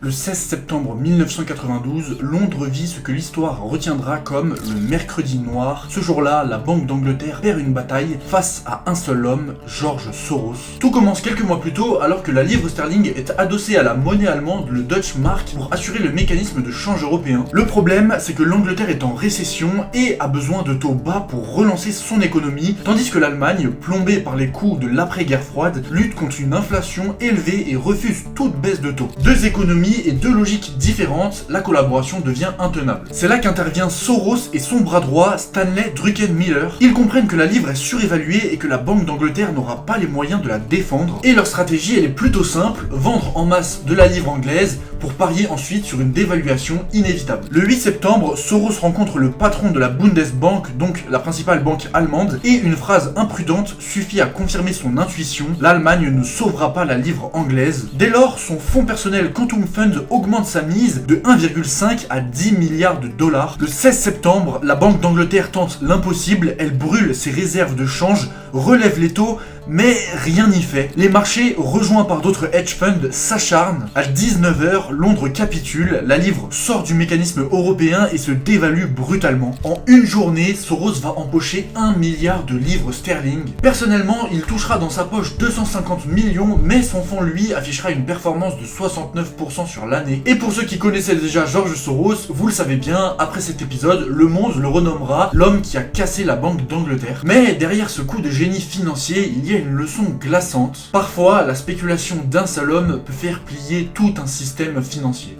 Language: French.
Le 16 septembre 1992, Londres vit ce que l'histoire retiendra comme le mercredi noir. Ce jour-là, la Banque d'Angleterre perd une bataille face à un seul homme, George Soros. Tout commence quelques mois plus tôt alors que la livre sterling est adossée à la monnaie allemande, le Deutsche Mark, pour assurer le mécanisme de change européen. Le problème, c'est que l'Angleterre est en récession et a besoin de taux bas pour relancer son économie, tandis que l'Allemagne, plombée par les coups de l'après-guerre froide, lutte contre une inflation élevée et refuse toute baisse de taux. Deux économies et deux logiques différentes, la collaboration devient intenable. C'est là qu'intervient Soros et son bras droit, Stanley Druckenmiller. Ils comprennent que la livre est surévaluée et que la Banque d'Angleterre n'aura pas les moyens de la défendre. Et leur stratégie, elle est plutôt simple, vendre en masse de la livre anglaise pour parier ensuite sur une dévaluation inévitable. Le 8 septembre, Soros rencontre le patron de la Bundesbank, donc la principale banque allemande, et une phrase imprudente suffit à confirmer son intuition: l'Allemagne ne sauvera pas la livre anglaise. Dès lors, son fonds personnel Quantum Fund augmente sa mise de 1,5 à 10 milliards de dollars. Le 16 septembre, la Banque d'Angleterre tente l'impossible, elle brûle ses réserves de change, relève les taux, mais rien n'y fait. Les marchés, rejoints par d'autres hedge funds, s'acharnent. À 19h, Londres capitule, la livre sort du mécanisme européen et se dévalue brutalement. En une journée, Soros va empocher 1 milliard de livres sterling. Personnellement, il touchera dans sa poche 250 millions, mais son fonds, lui, affichera une performance de 69% sur l'année. Et pour ceux qui connaissaient déjà George Soros, vous le savez bien, après cet épisode, le monde le renommera l'homme qui a cassé la Banque d'Angleterre. Mais derrière ce coup de génie financier, il y a une leçon glaçante. Parfois, la spéculation d'un seul homme peut faire plier tout un système financier.